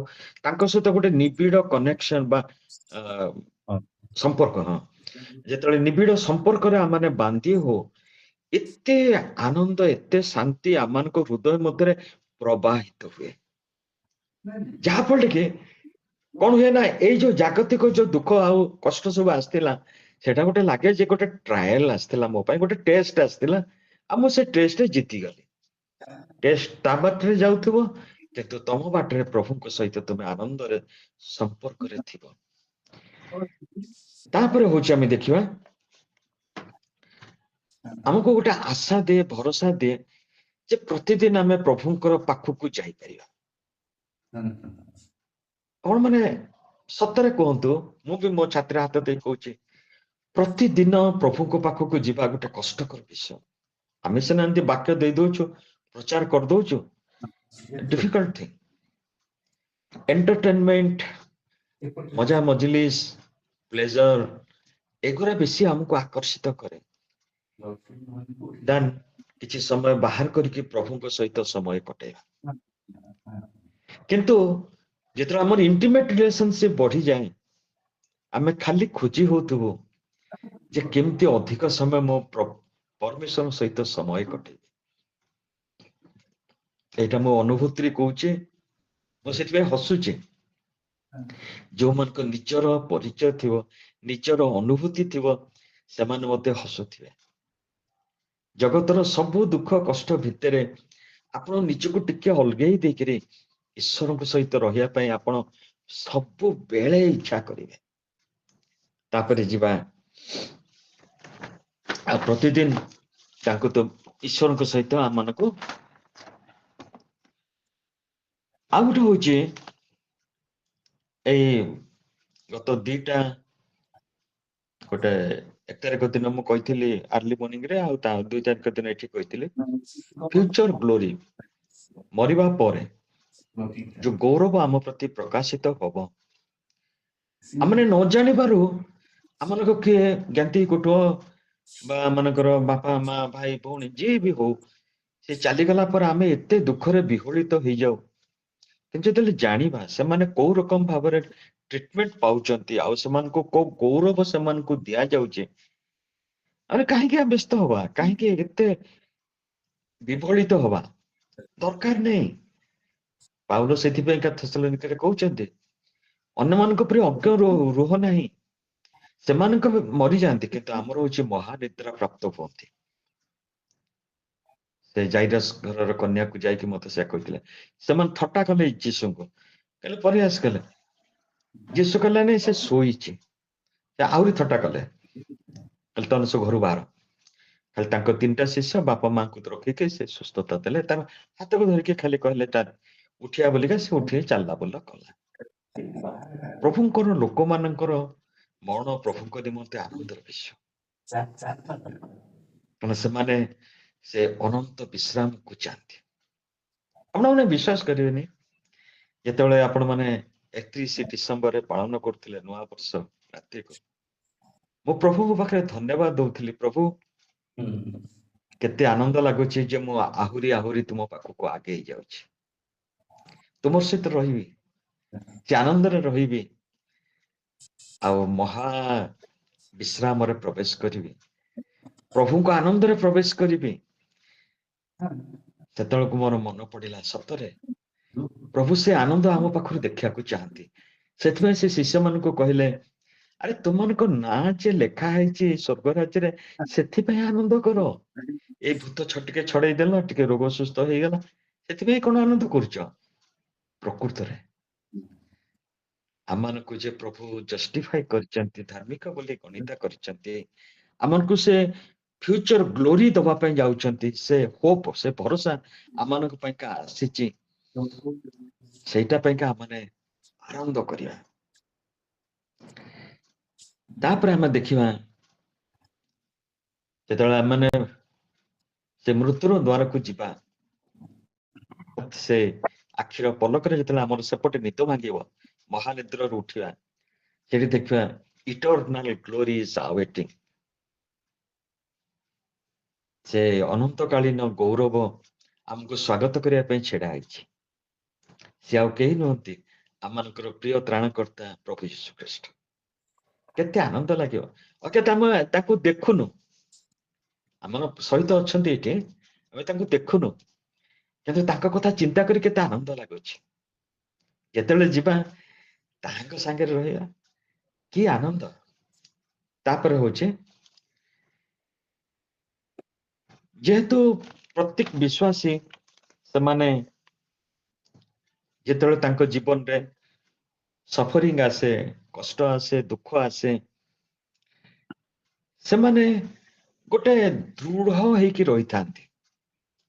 ତାଙ୍କ ସହିତ ଗୋଟେ ନିବିଡ କନେକ୍ସନ ବା ସମ୍ପର୍କ, ହଁ, ଯେତେବେଳେ ନିବିଡ ସମ୍ପର୍କରେ ଆମେ ବାନ୍ଧି ହଉ, ଏତେ ଆନନ୍ଦ, ଏତେ ଶାନ୍ତି ଆମମାନଙ୍କ ହୃଦୟ ମଧ୍ୟରେ ପ୍ରବାହିତ ହୁଏ। ଯାହା ଫଳରେ କି କଣ ହୁଏ ନା, ଏଇ ଯୋଉ ଜାଗତିକ ଯୋଉ ଦୁଃଖ ଆଉ କଷ୍ଟ ସବୁ ଆସିଥିଲା, ସେଟା ଗୋଟେ ଲାଗେ ଯେ ଗୋଟେ ଟ୍ରାଏଲ ଆସିଥିଲା, ମୋ ପାଇଁ ଗୋଟେ ଟେଷ୍ଟ ଆସିଥିଲା, ଆଉ ମୁଁ ସେ ଟେଷ୍ଟରେ ଜିତିଗଲି। ଟେଷ୍ଟ ତା ବାଟରେ ଯାଉଥିବ କିନ୍ତୁ ତମ ବାଟରେ ପ୍ରଭୁଙ୍କ ସହିତ ତୁମେ ଆନନ୍ଦରେ ସମ୍ପର୍କରେ ଥିବ। ତାପରେ ହଉଛି ଆମେ ଦେଖିବା ଆମକୁ ଗୋଟେ ଆଶା ଦିଏ, ଭରସା ଦିଏ ଯେ ପ୍ରତିଦିନ ଆମେ ପ୍ରଭୁଙ୍କର ପାଖକୁ ଯାଇପାରିବା। କଣ ମାନେ ସତରେ କୁହନ୍ତୁ, ମୁଁ ବି ମୋ ଛାତିରେ ହାତ ଦେଇ କହୁଛି, ପ୍ରତିଦିନ ପ୍ରଭୁଙ୍କ ପାଖକୁ ଯିବା ଗୋଟେ କଷ୍ଟକର ବିଷୟ। ଆମେ ସିନା ଏମିତି ବାକ୍ୟ ଦେଇ ଦଉଛୁ, ପ୍ରଚାର କରିଦଉଛୁ, ଡିଫିକଲ୍ଟ ଥିଙ୍ଗ। ଏଣ୍ଟରଟେନମେଣ୍ଟ, ମଜା ମଜଲିସ, ପ୍ଲେଜର, ଏଗୁରା ବେଶୀ ଆମକୁ ଆକର୍ଷିତ କରେ ଦେନ୍ କିଛି ସମୟ ବାହାର କରିକି ପ୍ରଭୁଙ୍କ ସହିତ ସମୟ କଟେଇବା। କିନ୍ତୁ ଯେତେବେଳେ ଆମର ଇଣ୍ଟିମେଟ ରିଲେସନସିପ ବଢିଯାଏ, ଆମେ ଖାଲି ଖୋଜି ହଉଥିବୁ ଯେ କେମିତି ଅଧିକ ସମୟ ମୋ ପରମେଶ୍ୱର ସହିତ ସମୟ କଟେଇବି। ଏଇଟା ମୋ ଅନୁଭୂତିରେ କହୁଛି, ମୁଁ ସେଥିପାଇଁ ହସୁଛି। ଯୋଉମାନଙ୍କ ନିଜର ପରିଚୟ ଥିବ, ନିଜର ଅନୁଭୂତି ଥିବ, ସେମାନେ ମଧ୍ୟ ହସୁଥିବେ। ଜଗତର ସବୁ ଦୁଃଖ କଷ୍ଟ ଭିତରେ ଆପଣ ନିଜକୁ ଟିକେ ଅଲଗେଇ ଦେଇକିରି ଈଶ୍ୱରଙ୍କ ସହିତ ରହିବା ପାଇଁ ଆପଣ ସବୁବେଳେ ଇଚ୍ଛା କରିବେ। ତାପରେ ଯିବା ଆଉ ପ୍ରତିଦିନ ତାଙ୍କୁ ତ ଈଶ୍ୱରଙ୍କ ସହିତ ଆମମାନଙ୍କୁ ଆଉ ଗୋଟେ ହଉଛି ଏଇ ଗତ ଗୋଟେ 1 ତାରିଖ ଦିନ ମୁଁ କହିଥିଲି ଆର୍ଲି ମର୍ଣ୍ଣିଂ ରେ, ଆଉ ତା 2 ତାରିଖ ଦିନ ଏଠି କହିଥିଲି ଫ୍ୟୁଚର ଗ୍ଲୋରି, ମରିବା ପରେ ଯୋଉ ଗୌରବ ଆମ ପ୍ରତି ପ୍ରକାଶିତ ହବ। ଆମେ ନ ଜାଣିବାରୁ ଆମମାନଙ୍କ କିଏ ଜ୍ଞାତି କୁଟୁମ୍ବ ବା ଆମମାନଙ୍କର ବାପା ମା ଭାଇ ଭଉଣୀ ଯିଏ ବି ହଉ, ସେ ଚାଲିଗଲା ପରେ ଆମେ ଏତେ ଦୁଃଖରେ ବିହଳିତ ହେଇଯାଉ। କିନ୍ତୁ ଯେତେବେଳେ ଜାଣିବା ସେମାନେ କୋଉ ରକମ ଭାବରେ ଟ୍ରିଟମେଣ୍ଟ ପାଉଛନ୍ତି, ଆଉ ସେମାନଙ୍କୁ କୋଉ ଗୌରବ ସେମାନଙ୍କୁ ଦିଆଯାଉଛି, ଆମେ କାହିଁକି ବ୍ୟସ୍ତ ହବା, କାହିଁକି ଏତେ ବିଭଳିତ ହବା, ଦରକାର ନାହିଁ। ପାଉଲ ସେଥିପାଇଁ ଥେସଲୋନିକେରେ କହୁଛନ୍ତି ଅନ୍ୟମାନଙ୍କ ପରି ଅଜ୍ଞ ରୁହ ନାହିଁ, ସେମାନଙ୍କ ମରିଯାଆନ୍ତି କିନ୍ତୁ ଆମର ହଉଛି ମହାନିଦ୍ରା ପ୍ରାପ୍ତ ହୁଅନ୍ତି। ସେ ଜାଇରସ୍ ଘରର କନ୍ୟାକୁ ଯାଇକି ମତେ ସେ କହିଥିଲେ, ସେମାନେ ଥଟ୍ଟା କଲେ ଯୀଶୁଙ୍କୁ, କହିଲେ ପରିହାସ କଲେ। ଯୀଶୁ କହିଲେ ନାଇଁ ସେ ଶୋଇଛି। ସେ ଆହୁରି ଥଟ୍ଟା କଲେ, କହିଲେ ତମେ ସବୁ ଘରୁ ବାହାର। ଖାଲି ତାଙ୍କ 3ଟା ଶିଷ୍ୟ ବାପା ମାଙ୍କୁ ରଖିକି ସେ ସୁସ୍ଥତା ଦେଲେ, ତାର ହାତକୁ ଧରିକି ଖାଲି କହିଲେ ତାର ଉଠିବା ବୋଲିକା, ସେ ଉଠି ଚାଲିଲା ବୋଲିଲା କଲା। ପ୍ରଭୁଙ୍କର ଲୋକମାନଙ୍କର ମରଣ ପ୍ରଭୁଙ୍କ ନିମନ୍ତେ ଆନନ୍ଦର ବିଷୟ, କାରଣ ସେମାନେ ସେ ଅନନ୍ତ ବିଶ୍ରାମକୁ ଚାହାନ୍ତି। ଆପଣମାନେ ବିଶ୍ୱାସ କରିବେନି, ଯେତେବେଳେ ଆପଣ ମାନେ 31 ଡିସେମ୍ବରରେ ପାଳନ କରୁଥିଲେ ନୂଆ ବର୍ଷ ରାତ୍ରିକୁ, ମୁଁ ପ୍ରଭୁଙ୍କ ପାଖରେ ଧନ୍ୟବାଦ ଦଉଥିଲି, ପ୍ରଭୁ କେତେ ଆନନ୍ଦ ଲାଗୁଛି ଯେ ମୁଁ ଆହୁରି ଆହୁରି ତୁମ ପାଖକୁ ଆଗେଇ ଯାଉଛି, ତୁମର ସହିତ ରହିବି, ସେ ଆନନ୍ଦରେ ରହିବି, ଆଉ ମହା ବିଶ୍ରାମରେ ପ୍ରବେଶ କରିବି, ପ୍ରଭୁଙ୍କ ଆନନ୍ଦରେ ପ୍ରବେଶ କରିବି। ସେତେବେଳକୁ ମୋର ମନେ ପଡିଲା, ସତରେ ପ୍ରଭୁ ସେ ଆନନ୍ଦ ଆମ ପାଖରୁ ଦେଖିବାକୁ ଚାହାନ୍ତି। ସେଥିପାଇଁ ସେ ଶିଷ୍ୟମାନଙ୍କୁ କହିଲେ, ଆରେ ତୁମମାନଙ୍କ ନାଁ ଯେ ଲେଖା ହେଇଛି ସ୍ୱର୍ଗ ରାଜ୍ୟରେ, ସେଥିପାଇଁ ଆନନ୍ଦ କର। ଏଇ ଭୂତ ଟିକେ ଛଡେଇ ଦେଲ, ଟିକେ ରୋଗ ସୁସ୍ଥ ହେଇଗଲା, ସେଥିପାଇଁ କଣ ଆନନ୍ଦ କରୁଛ? ପ୍ରକୃତରେ ଆମମାନଙ୍କୁ ଯେ ପ୍ରଭୁ ଜଷ୍ଟିଫାଇ କରିଛନ୍ତି, ଧାର୍ମିକ ବୋଲି ଗଣିତ କରିଛନ୍ତି, ଆମମାନଙ୍କୁ ସେ ଫ୍ୟୁଚର ଗ୍ଲୋରି ଦବା ପାଇଁ ଯାଉଛନ୍ତି, ସେ ହୋପ, ସେ ଭରସା ଆମମାନଙ୍କ ପାଇଁକା ଆସିଛି, ସେଇଟା ପାଇଁକା ଆମମାନେ ଆନନ୍ଦ କରିବା। ତାପରେ ଆମେ ଦେଖିବା ଯେତେବେଳେ ଆମମାନେ ସେ ମୃତ୍ୟୁର ଦ୍ୱାରକୁ ଯିବା, ସେ ଆଖିର ପଲକରେ ଯେତେବେଳେ ଆମର ସେପଟେ ନିଦ ଭାଙ୍ଗିବ, ମହାନିଦ୍ରାରୁ ଉଠିବା, ସେଠି ଦେଖିବା ଇଟର୍ନାଲ ଗ୍ଲୋରି ଇଜ ଆୱେଟିଂ। ସେ ଅନନ୍ତକାଳୀନ ଗୌରବ ଆମକୁ ସ୍ୱାଗତ କରିବା ପାଇଁ ଛିଡା ହେଇଛି। ସେ ଆଉ କେହି ନୁହନ୍ତି, ଆମମାନଙ୍କର ପ୍ରିୟ ତ୍ରାଣକର୍ତ୍ତା ପ୍ରଭୁ ଯୀଶୁ ଖ୍ରୀଷ୍ଟ। କେତେ ଆନନ୍ଦ ଲାଗିବ। ଅର୍ଥାତ୍ ଆମେ ତାକୁ ଦେଖୁନୁ, ଆମର ସହିତ ଅଛନ୍ତି ଏଠି, ଆମେ ତାଙ୍କୁ ଦେଖୁନୁ, କିନ୍ତୁ ତାଙ୍କ କଥା ଚିନ୍ତା କରି କେତେ ଆନନ୍ଦ ଲାଗୁଛି। ଯେତେବେଳେ ଯିବା ତାଙ୍କ ସାଙ୍ଗରେ ରହିବା, କି ଆନନ୍ଦ। ତାପରେ ହଉଛି ଯେହେତୁ ପ୍ରତ୍ୟେକ ବିଶ୍ୱାସୀ ସେମାନେ ଯେତେବେଳେ ତାଙ୍କ ଜୀବନରେ ସଫରିଂ ଆସେ, କଷ୍ଟ ଆସେ, ଦୁଃଖ ଆସେ, ସେମାନେ ଗୋଟେ ଦୃଢ ହେଇକି ରହିଥାନ୍ତି,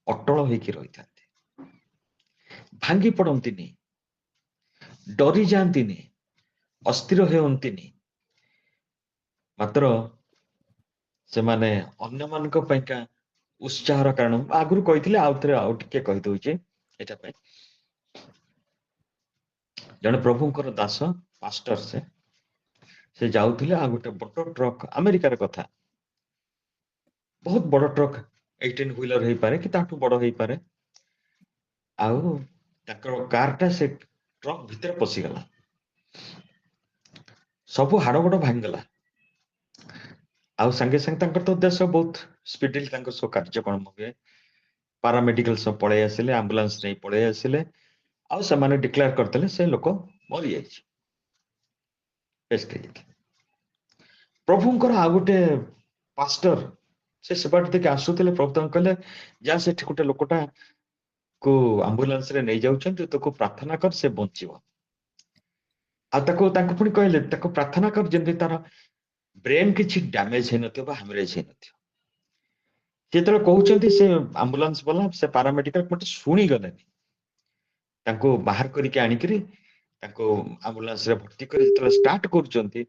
ଅଟଳ ହେଇକି ରହିଥାନ୍ତି, ଭାଙ୍ଗି ପଡନ୍ତିନି, ଡରି ଯାଆନ୍ତିନି, ଅସ୍ଥିର ହୁଅନ୍ତିନି। ମାତ୍ର ସେମାନେ ଅନ୍ୟମାନଙ୍କ ପାଇଁକା ଉତ୍ସାହର କାରଣ। ଆଗରୁ କହିଥିଲେ, ଆଉ ଥରେ ଆଉ ଟିକେ କହିଦଉଛି ଏଟା ପାଇଁ। ଜଣେ ପ୍ରଭୁଙ୍କର ଦାସ ପାଷ୍ଟର, ସେ ଯାଉଥିଲେ, ଆଉ ଗୋଟେ ବଡ ଟ୍ରକ୍, ଆମେରିକାର କଥା, ବହୁତ ବଡ ଟ୍ରକ୍, 18 ହୁଇଲର ହେଇପାରେ କି ତାଠୁ ବଡ ହେଇପାରେ, ଆଉ ତାଙ୍କର କାରଟା ସେ ଟ୍ରକ୍ ଭିତରେ ପଶିଗଲା, ସବୁ ହାଡ ଗୋଡ ଭାଙ୍ଗିଗଲା। ଆଉ ସାଙ୍ଗେ ସାଙ୍ଗେ ତାଙ୍କର ତ ଦେଶ ବହୁତ ସ୍ପିଡିଲି ତାଙ୍କ ସବୁ କାର୍ଯ୍ୟକ୍ରମ ହୁଏ, ପାରାମେଡିକାଲ ସବୁ ପଳେଇ ଆସିଲେ, ଆମ୍ବୁଲାନ୍ସ ନେଇ ପଳେଇ ଆସିଲେ, ଆଉ ସେମାନେ ଡିକ୍ଲେୟାର କରିଦେଲେ ସେ ଲୋକ ମରିଯାଇଛି, ବେଷ୍ଟ ହେଇଯାଇଛି। ପ୍ରଭୁଙ୍କର ଆଉ ଗୋଟେ ପାଷ୍ଟର ସେ ସେବାଟ ଦେଇକି ଆସୁଥିଲେ, ପ୍ରଭୁ ତାଙ୍କୁ କହିଲେ, ଯା ସେଠି ଗୋଟେ ଲୋକଟା କୁ ଆମ୍ବୁଲାନ୍ସ ରେ ନେଇଯାଉଛନ୍ତି, ତାକୁ ପ୍ରାର୍ଥନା କର, ସେ ବଞ୍ଚିବ। ଆଉ ତାଙ୍କୁ ପୁଣି କହିଲେ, ତାକୁ ପ୍ରାର୍ଥନା କର ଯେମିତି ତାର ବ୍ରେନ କିଛି ଡ୍ୟାମେଜ ହେଇନଥିବ ବା ହାମରେଜ ହେଇନଥିବ। ଯେତେବେଳେ କହୁଛନ୍ତି, ସେ ଆମ୍ବୁଲାନ୍ସ ବାଲା, ସେ ପାରାମେଡିକାଲ ମତେ ଶୁଣିଗଲେନି, ତାଙ୍କୁ ବାହାର କରିକି ଆଣିକିରି ତାଙ୍କୁ ଆମ୍ବୁଲାନ୍ସ ରେ ଭର୍ତ୍ତି କରି ଯେତେବେଳେ ଷ୍ଟାର୍ଟ କରୁଛନ୍ତି,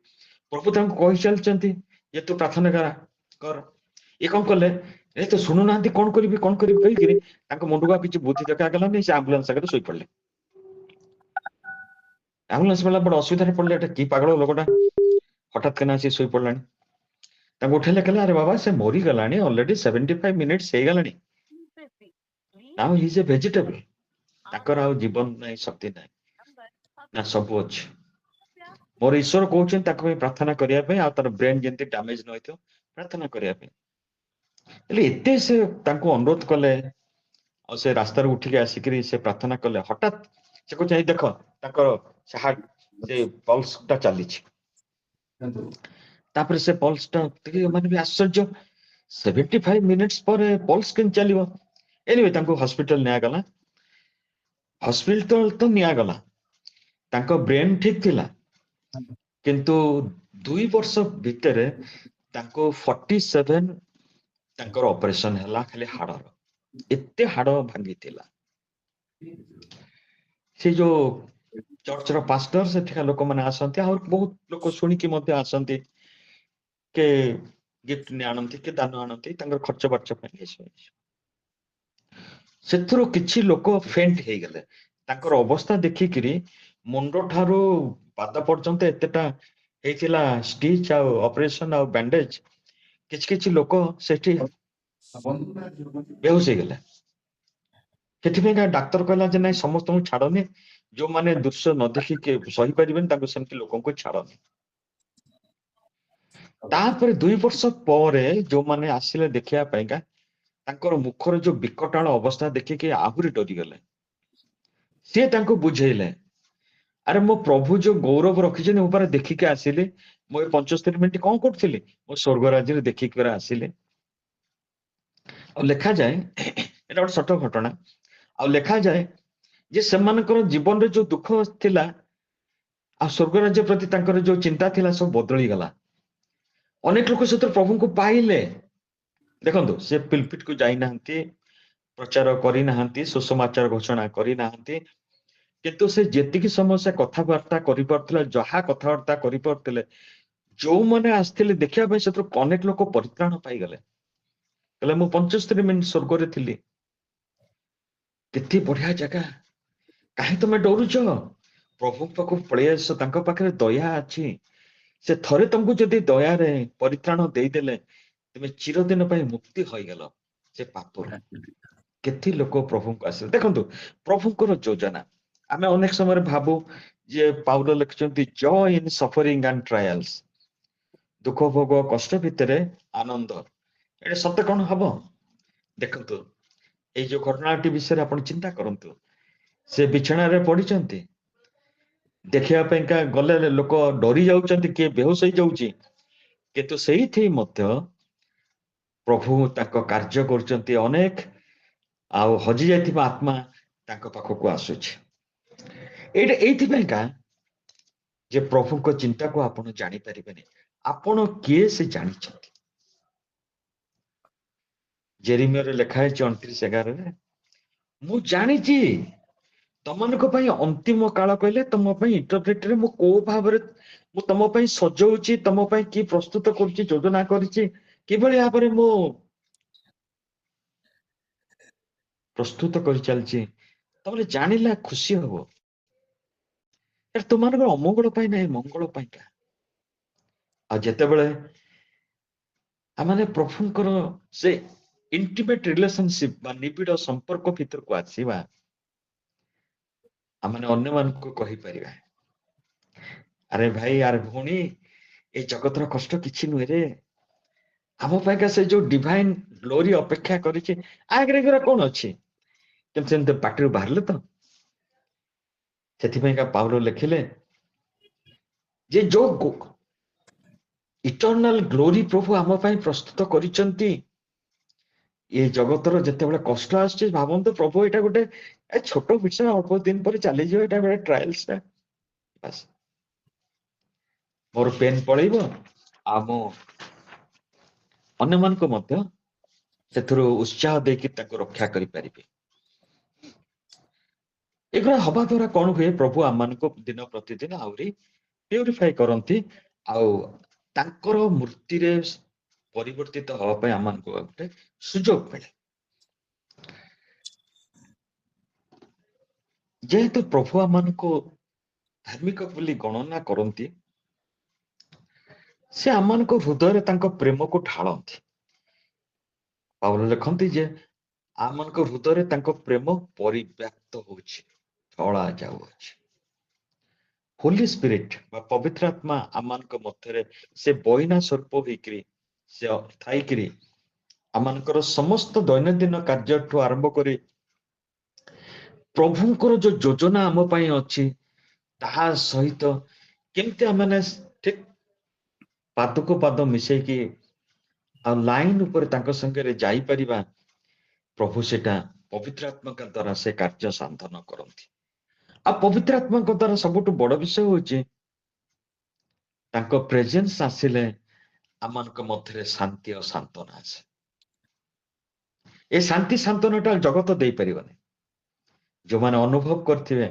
ପ୍ରଭୁ ତାଙ୍କୁ କହି ଚାଲିଛନ୍ତି ଯେ ତୁ ପ୍ରାର୍ଥନା କର। ଏ କଣ କଲେ, ଏ ତ ଶୁଣୁନାହାନ୍ତି, କଣ କରିବି କହିକିରି ତାଙ୍କ ମୁଣ୍ଡକୁ ଆଉ କିଛି ବୁଦ୍ଧି ଦେଖାଗଲାନି, ସେ ଆମ୍ବୁଲାନ୍ସ ଆଗରେ ଶୋଇପଡିଲେ। ଆମ୍ବୁଲାନ୍ସ ବାଲା ବଡ ଅସୁବିଧାରେ ପଡିଲେ, ଏଟା କି ପାଗଳ ଲୋକଟା ହଠାତ୍ କିନା ଆସି ଶୋଇପଡିଲାଣି। ତାଙ୍କୁ ଉଠେଇଲେ, କହିଲେ, ଆରେ ବାବା ସେ ମରିଗଲାଣି, ଅଲରେଡି 75 ମିନିଟ୍ସ ହେଇଗଲାଣି, ନାଉ ହି ଇଜ ଏ ଭେଜିଟେବଲ, ତାଙ୍କର ଆଉ ଜୀବନ ନାହିଁ, ଶକ୍ତି ନାହିଁ, ନା ସବୁ ଅଛି। ମୋର ଈଶ୍ୱର କହୁଛନ୍ତି ତାଙ୍କ ପାଇଁ ପ୍ରାର୍ଥନା କରିବା ପାଇଁ, ଆଉ ତାର ବ୍ରେନ ଯେମିତି ଡ୍ୟାମେଜ ନ ହେଇଥିବ ପ୍ରାର୍ଥନା କରିବା ପାଇଁ। ହେଲେ ଏତେ ସେ ତାଙ୍କୁ ଅନୁରୋଧ କଲେ, ଆଉ ସେ ରାସ୍ତାରୁ ଉଠିକି ଆସିକିରି ସେ ପ୍ରାର୍ଥନା କଲେ, ହଠାତ୍ ସେ କହୁଛି, ଏଇ ଦେଖ ତାଙ୍କର ସେ ପଲ୍ସ ଟା ଚାଲିଛି। ତାପରେ ସେ ପଲ୍ସ ଟା ଟିକେ ମାନେ ବି ଆଶ୍ଚର୍ଯ୍ୟ, 75 ମିନିଟ୍ସ ପରେ ପଲ୍ସ କେମିତି ଚାଲିବ? ଏନିୱେ ତାଙ୍କୁ ହସ୍ପିଟାଲ ନିଆଗଲା। ହସ୍ପିଟାଲ ତ ନିଆଗଲା, ତାଙ୍କ ବ୍ରେନ ଠିକ ଥିଲା, କିନ୍ତୁ 2 ବର୍ଷ ଭିତରେ ତାଙ୍କୁ 47 ତାଙ୍କର ଅପରେସନ ହେଲା, ଖାଲି ହାଡର, ଏତେ ହାଡ ଭାଙ୍ଗିଥିଲା। ସେ ଯୋଉ ଚର୍ଚ୍ଚର ପାଷ୍ଟର, ସେଠିକା ଲୋକମାନେ ଆସନ୍ତି, ଆଉ ବହୁତ ଲୋକ ଶୁଣିକି ମଧ୍ୟ ଆସନ୍ତି, କେ ଗିଫ୍ଟ ଆଣନ୍ତି, କେ ଦାନ ଆଣନ୍ତି ତାଙ୍କର ଖର୍ଚ୍ଚ ବାର୍ଚ୍ଚ ପାଇଁ। ସେଥିରୁ କିଛି ଲୋକ ଫେଣ୍ଟ ହେଇଗଲେ, ତାଙ୍କର ଅବସ୍ଥା ଦେଖିକିରି ମୁଣ୍ଡ ଠାରୁ ପାଦ ପର୍ଯ୍ୟନ୍ତ ଏତେଟା ହେଇଥିଲା ଷ୍ଟିଚ ଆଉ ଅପରେସନ ଆଉ ବ୍ୟାଣ୍ଡେଜ, କିଛି କିଛି ଲୋକ ସେଠି ବେହୋସ ହେଇଗଲେ। ସେଥିପାଇଁ ଡାକ୍ତର କହିଲା ଯେ ନାଇଁ, ସମସ୍ତଙ୍କୁ ଛାଡନି, ଯୋଉମାନେ ଦୃଶ୍ୟ ନ ଦେଖିକି ସହିପାରିବେନି ତାଙ୍କୁ ସେମିତି ଲୋକଙ୍କୁ ଛାଡନି। ତାପରେ 2 ବର୍ଷ ପରେ ଯୋଉମାନେ ଆସିଲେ ଦେଖିବା ପାଇଁକା, ତାଙ୍କର ମୁଖର ଯୋଉ ବିକଟାଳ ଅବସ୍ଥା ଦେଖିକି ଆହୁରି ଡରିଗଲେ। ସିଏ ତାଙ୍କୁ ବୁଝେଇଲେ, ଆରେ ମୋ ପ୍ରଭୁ ଯୋଉ ଗୌରବ ରଖିଛନ୍ତି, ମୁଁ ପରେ ଦେଖିକି ଆସିଲି, ମୁଁ ଏ 75 ମିନିଟ୍ କଣ କରୁଥିଲି, ମୁଁ ସ୍ୱର୍ଗ ରାଜ୍ୟରେ ଦେଖିକି ଆସିଲି। ଆଉ ଲେଖାଯାଏ, ଏଟା ଗୋଟେ ସତ ଘଟଣା, ଆଉ ଲେଖାଯାଏ ଯେ ସେମାନଙ୍କର ଜୀବନରେ ଯୋଉ ଦୁଃଖ ଥିଲା ଆଉ ସ୍ୱର୍ଗ ରାଜ୍ୟ ପ୍ରତି ତାଙ୍କର ଯୋଉ ଚିନ୍ତା ଥିଲା, ସବୁ ବଦଳିଗଲା। ଅନେକ ଲୋକ ସେଥିରେ ପ୍ରଭୁଙ୍କୁ ପାଇଲେ। ଦେଖନ୍ତୁ, ସେ ପିଲପିଟ କୁ ଯାଇନାହାନ୍ତି, ପ୍ରଚାର କରିନାହାନ୍ତି, ସୁସମାଚାର ଘୋଷଣା କରିନାହାନ୍ତି, କିନ୍ତୁ ସେ ଯେତିକି ସମୟ ସେ କଥାବାର୍ତ୍ତା କରିପାରୁଥିଲେ, ଯାହା କଥାବାର୍ତ୍ତା କରିପାରୁଥିଲେ, ଯୋଉମାନେ ଆସିଥିଲେ ଦେଖିବା ପାଇଁ, ସେଥିରୁ ଅନେକ ଲୋକ ପରିତ୍ରାଣ ପାଇଗଲେ। କହିଲେ, ମୁଁ 75 ମିନିଟ୍ ସ୍ୱର୍ଗରେ ଥିଲି, କେତେ ବଢିଆ ଜାଗା, କାହିଁ ତମେ ଡରୁଛ? ପ୍ରଭୁଙ୍କ ପାଖକୁ ପଳେଇ ଆସ, ତାଙ୍କ ପାଖରେ ଦୟା ଅଛି। ସେ ଥରେ ତମକୁ ଯଦି ଦୟାରେ ପରିତ୍ରାଣ ଦେଇଦେଲେ, ତୁମେ ଚିରଦିନ ପାଇଁ ମୁକ୍ତି ହୋଇଗଲ ସେ ପାପରୁ। କେତେ ଲୋକ ପ୍ରଭୁଙ୍କୁ ଆସିଲେ। ଦେଖନ୍ତୁ, ପ୍ରଭୁଙ୍କର ଯୋଜନା। ଆମେ ଅନେକ ସମୟରେ ଭାବୁ ଯେ ପାଉଲ ଲେଖିଛନ୍ତି, ଜୟ ଇନ୍ ସଫରିଂ ଆଣ୍ଡ ଟ୍ରାଏଲ୍ସ, ଦୁଃଖ ଭୋଗ କଷ୍ଟ ଭିତରେ ଆନନ୍ଦ। ଏଟା ସତ୍ୟ କଣ ହବ? ଦେଖନ୍ତୁ, ଏଇ ଯୋଉ ଘଟଣାଟି ବିଷୟରେ ଆପଣ ଚିନ୍ତା କରନ୍ତୁ। ସେ ବିଛଣାରେ ପଡିଛନ୍ତି, ଦେଖିବା ପାଇଁକା ଗଲେ ଲୋକ ଡରି ଯାଉଛନ୍ତି, କିଏ ବେହୋସ ହେଇଯାଉଛି, କିନ୍ତୁ ସେଇଠି ମଧ୍ୟ ପ୍ରଭୁ ତାଙ୍କ କାର୍ଯ୍ୟ କରୁଛନ୍ତି। ଅନେକ ଆଉ ହଜି ଯାଇଥିବା ଆତ୍ମା ତାଙ୍କ ପାଖକୁ ଆସୁଛି। ଏଇଟା ଏଇଥିପାଇଁକା ଯେ ପ୍ରଭୁଙ୍କ ଚିନ୍ତାକୁ ଆପଣ ଜାଣିପାରିବେନି। ଆପଣ କିଏ ସେ ଜାଣିଛନ୍ତି। ଜେରିମିୟରେ ଲେଖା ହେଇଛି 29:11, ମୁଁ ଜାଣିଛି ତମମାନଙ୍କ ପାଇଁ ଅନ୍ତିମ କାଳ କହିଲେ ତମ ପାଇଁ ଇଣ୍ଟରପ୍ରେଟରେ ମୁଁ କୋଉ ଭାବରେ ମୁଁ ତମ ପାଇଁ ସଜଉଛି, ତମ ପାଇଁ କି ପ୍ରସ୍ତୁତ କରୁଛି, ଯୋଜନା କରିଛି, କିଭଳି ଭାବରେ ମୁଁ ପ୍ରସ୍ତୁତ କରିଚାଲିଛି। ତମେ ଜାଣିଲା ଖୁସି ହବ। ତୁମମାନଙ୍କର ଅମଙ୍ଗଳ ପାଇଁ ନାହିଁ, ମଙ୍ଗଳ ପାଇଁକା। ଆଉ ଯେତେବେଳେ ଆମେ ପ୍ରଭୁଙ୍କର ସେ ଇଣ୍ଟିମେଟ ରିଲେସନସିପ ବା ନିବିଡ଼ ସମ୍ପର୍କ ଭିତରକୁ ଆସିବା, ଆମେ ଅନ୍ୟମାନଙ୍କୁ କହିପାରିବା, ଆରେ ଭାଇ, ଆରେ ଭଉଣୀ, ଏ ଜଗତର କଷ୍ଟ କିଛି ନୁହେଁ ରେ। ଆମ ପାଇଁକା ସେ ଯୋଉ ଡିଭାଇନ ଗ୍ଲୋରି ଅପେକ୍ଷା କରିଛି, ଆଗରେ କଣ ଅଛି। କିନ୍ତୁ ସେମିତି ପାଟିରୁ ବାହାରିଲେ ତ। ସେଥିପାଇଁକା ପାଉଲ ଲେଖିଲେ ଯେ ଯୋଉ ଇଟର୍ନାଲ ଗ୍ଲୋରି ପ୍ରଭୁ ଆମ ପାଇଁ ପ୍ରସ୍ତୁତ କରିଛନ୍ତି, ଏ ଜଗତର ଯେତେବେଳେ କଷ୍ଟ ଆସୁଛି, ଭାବନ୍ତୁ ପ୍ରଭୁ ଏଇଟା ଗୋଟେ ଛୋଟ ବିଷୟ, ଅଳ୍ପ ଦିନ ପରେ ଚାଲିଯିବ, ଏଇଟା ଗୋଟେ ଟ୍ରାଏଲ୍ସ। ବାସ୍, ମୋର ପେନ୍ ପଳେଇବ, ଆଉ ମୁଁ ଅନ୍ୟମାନଙ୍କୁ ମଧ୍ୟ ସେଥିରୁ ଉତ୍ସାହ ଦେଇକି ତାଙ୍କୁ ରକ୍ଷା କରିପାରିବି। ଏଗୁଡ଼ା ହବା ଦ୍ୱାରା କଣ ହୁଏ, ପ୍ରଭୁ ଆମମାନଙ୍କୁ ଦିନ ପ୍ରତିଦିନ ଆହୁରି ପ୍ୟୁରିଫାଇ କରନ୍ତି, ଆଉ ତାଙ୍କର ମୂର୍ତ୍ତିରେ ପରିବର୍ତ୍ତିତ ହବା ପାଇଁ ଆମମାନଙ୍କୁ ଗୋଟେ ସୁଯୋଗ ମିଳେ। ଯେହେତୁ ପ୍ରଭୁ ଆମମାନଙ୍କୁ ଧାର୍ମିକ ବୋଲି ଗଣନା କରନ୍ତି, ସେ ଆମମାନଙ୍କ ହୃଦୟରେ ତାଙ୍କ ପ୍ରେମକୁ ଢାଳନ୍ତି। ପାଉଲ ଲେଖନ୍ତି ଯେ ଆମମାନଙ୍କ ହୃଦୟରେ ତାଙ୍କ ପ୍ରେମ ପରିବ୍ୟାପ୍ତ ହଉଛି, ଢଳା ଯାଉଅଛି। ହୋଲି ସ୍ପିରିଟ ବା ପବିତ୍ର ଆତ୍ମା ଆମମାନଙ୍କ ମଧ୍ୟରେ ସେ ବଇନା ସ୍ୱରୂପ ହେଇକିରି ସେ ଥାଇକିରି ଆମମାନଙ୍କର ସମସ୍ତ ଦୈନନ୍ଦିନ କାର୍ଯ୍ୟଠୁ ଆରମ୍ଭ କରି ପ୍ରଭୁଙ୍କର ଯୋଉ ଯୋଜନା ଆମ ପାଇଁ ଅଛି, ତାହା ସହିତ କେମିତି ଆମେ ଠିକ ପାଦକୁ ପାଦ ମିଶେଇକି ଆଉ ଲାଇନ ଉପରେ ତାଙ୍କ ସାଙ୍ଗରେ ଯାଇପାରିବା, ପ୍ରଭୁ ସେଟା ପବିତ୍ର ଆତ୍ମାଙ୍କ ଦ୍ୱାରା ସେ କାର୍ଯ୍ୟ ସାଧନ କରନ୍ତି। ଆଉ ପବିତ୍ର ଆତ୍ମାଙ୍କ ଦ୍ୱାରା ସବୁଠୁ ବଡ ବିଷୟ ହଉଛି ତାଙ୍କ ପ୍ରେଜେନ୍ସ ଆସିଲେ ଆମମାନଙ୍କ ମଧ୍ୟରେ ଶାନ୍ତି ଓ ସାନ୍ତ୍ୱନା ଆସେ। ଏ ଶାନ୍ତି ସାନ୍ତ୍ୱନାଟା ଜଗତ ଦେଇପାରିବନି। ଯୋଉମାନେ ଅନୁଭବ କରିଥିବେ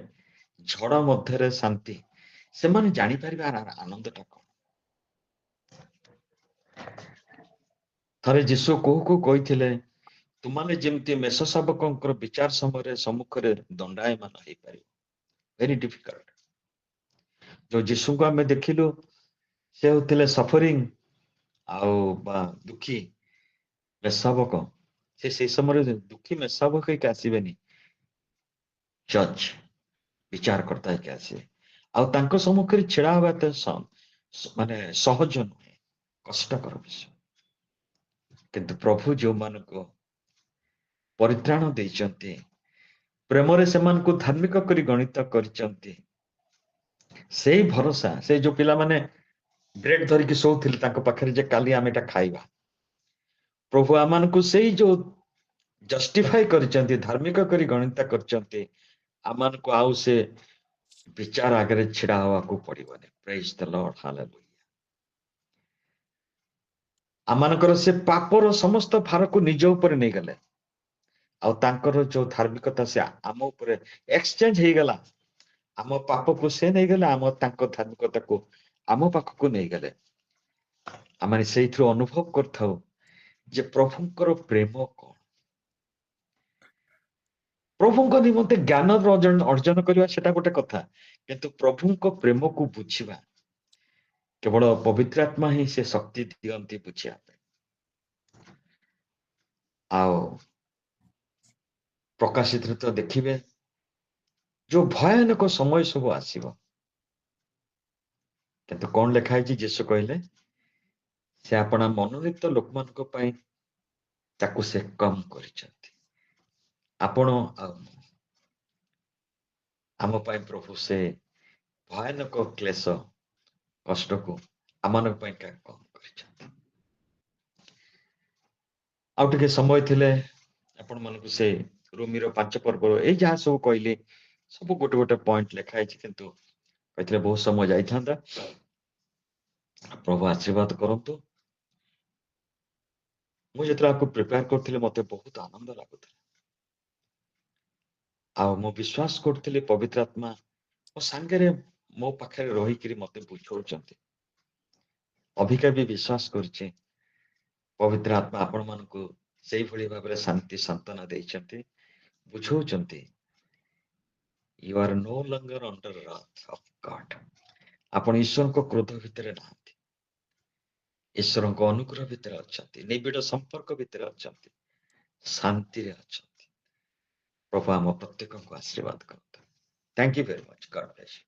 ଝଡ଼ ମଧ୍ୟରେ ଶାନ୍ତି, ସେମାନେ ଜାଣିପାରିବେ ଆନନ୍ଦଟା କଣ। ଥରେ ଯୀଶୁ କୋହକୁ କହିଥିଲେ, ତୁମାନେ ଯେମିତି ମେଷ ଶାବକଙ୍କର ବିଚାର ସମୟରେ ସମ୍ମୁଖରେ ଦଣ୍ଡାୟମାନ ହେଇପାରିବ। Very difficult. ଯୋଉ ଯୀଶୁଙ୍କୁ ଆମେ ଦେଖିଲୁ, ସେ ହଉଥିଲେ ସଫରିଂ ଆଉ ବା ଦୁଃଖୀ ମେଷଶାବକ। ସେ ସେଇ ସମୟରେ ଦୁଃଖୀ ମେଷଶାବକ ହେଇକି ଆସିବେନି, ଜଜ୍ ବିଚାରକର୍ତ୍ତା ହେଇକି ଆସିବେ। ଆଉ ତାଙ୍କ ସମ୍ମୁଖରେ ଛିଡା ହେବା ଏତେ ମାନେ ସହଜ ନୁହେଁ, କଷ୍ଟକର ବିଷୟ। କିନ୍ତୁ ପ୍ରଭୁ ଯୋଉମାନଙ୍କୁ ପରିତ୍ରାଣ ଦେଇଛନ୍ତି, ପ୍ରେମରେ ସେମାନଙ୍କୁ ଧାର୍ମିକ କରି ଗଣିତ କରିଛନ୍ତି, ସେଇ ଭରସା, ସେ ଯୋଉ ପିଲାମାନେ ବ୍ରେଡ ଧରିକି ଶୋଉଥିଲେ ତାଙ୍କ ପାଖରେ ଯେ କାଲି ଆମେ ଏଟା ଖାଇବା, ପ୍ରଭୁ ଆମମାନଙ୍କୁ ସେଇ ଯୋଉ ଜଷ୍ଟିଫାଇ କରିଛନ୍ତି, ଧାର୍ମିକ କରି ଗଣିତ କରିଛନ୍ତି, ଆମମାନଙ୍କୁ ଆଉ ସେ ବିଚାର ଆଗରେ ଛିଡା ହବାକୁ ପଡିବନି। ପ୍ରେଜ୍ ଦ ଲର୍ଡ, ହାଲେଲୁୟା। ଆମମାନଙ୍କର ସେ ପାପର ସମସ୍ତ ଭାରକୁ ନିଜ ଉପରେ ନେଇଗଲେ, ଆଉ ତାଙ୍କର ଯୋଉ ଧାର୍ମିକତା ସେ ଆମ ଉପରେ ଏକ୍ସଚେଞ୍ଜ ହେଇଗଲା। ଆମ ପାପକୁ ସେ ନେଇଗଲେ, ଆମ ତାଙ୍କ ଧାର୍ମିକତାକୁ ଆମ ପାଖକୁ ନେଇଗଲେ। ଆମେ ସେଇଥିରୁ ଅନୁଭବ କରିଥାଉ ଯେ ପ୍ରଭୁଙ୍କର ପ୍ରେମ କଣ। ପ୍ରଭୁଙ୍କ ନିମନ୍ତେ ଜ୍ଞାନ ଅର୍ଜନ କରିବା ସେଟା ଗୋଟେ କଥା, କିନ୍ତୁ ପ୍ରଭୁଙ୍କ ପ୍ରେମକୁ ବୁଝିବା କେବଳ ପବିତ୍ର ଆତ୍ମା ହିଁ ସେ ଶକ୍ତି ଦିଅନ୍ତି ବୁଝିବା ପାଇଁ। ଆଉ ପ୍ରକାଶିତରେ ତ ଦେଖିବେ ଯୋଉ ଭୟାନକ ସମୟ ସବୁ ଆସିବ, କିନ୍ତୁ କଣ ଲେଖା ହେଇଛି, ଯୀଶୁ କହିଲେ ସେ ଆପଣା ମନୋନୀତ ଲୋକମାନଙ୍କ ପାଇଁ ତାକୁ ସେ କମ କରିଛନ୍ତି। ଆପଣ ଆଉ ଆମ ପାଇଁ ପ୍ରଭୁ ସେ ଭୟାନକ କ୍ଲେଶ କଷ୍ଟକୁ ଆମମାନଙ୍କ ପାଇଁ କମ କରିଛନ୍ତି। ଆଉ ଟିକେ ସମୟ ଥିଲେ ଆପଣମାନଙ୍କୁ ସେ ରୋମିର 5 ପର୍ବର ଏଇ ଯାହା ସବୁ କହିଲି ସବୁ ଗୋଟେ ଗୋଟେ ପଏଣ୍ଟ ଲେଖା ହେଇଛି, କିନ୍ତୁ କହିଥିଲେ ବହୁତ ସମୟ ଯାଇଥାନ୍ତା। ପ୍ରଭୁ ଆଶୀର୍ବାଦ କରନ୍ତୁ। ମୁଁ ଯେତେବେଳେ ଆକୁ ପ୍ରିପେୟାର କରୁଥିଲି ମତେ ବହୁତ ଆନନ୍ଦ ଲାଗୁଥିଲା, ଆଉ ମୁଁ ବିଶ୍ୱାସ କରୁଥିଲି ପବିତ୍ର ଆତ୍ମା ମୋ ସାଙ୍ଗରେ ମୋ ପାଖରେ ରହିକିରି ମତେ ବୁଝଉଛନ୍ତି। ଅଭିକା ବି ବିଶ୍ୱାସ କରୁଛି ପବିତ୍ର ଆତ୍ମା ଆପଣ ମାନଙ୍କୁ ସେଇଭଳି ଭାବରେ ଶାନ୍ତି ସାନ୍ତ୍ୱନା ଦେଇଛନ୍ତି, ବୁଝଉଛନ୍ତି। You are no longer under wrath of God. ଆପଣ ଈଶ୍ୱରଙ୍କ କ୍ରୋଧ ଭିତରେ ନାହାନ୍ତି, ଈଶ୍ୱରଙ୍କ ଅନୁଗ୍ରହ ଭିତରେ ଅଛନ୍ତି, ନିବିଡ଼ ସମ୍ପର୍କ ଭିତରେ ଅଛନ୍ତି, ଶାନ୍ତିରେ ଅଛନ୍ତି। ପ୍ରଭୁ ଆମ ପ୍ରତ୍ୟେକଙ୍କୁ ଆଶୀର୍ବାଦ କରନ୍ତୁ। Thank you very much. God bless you.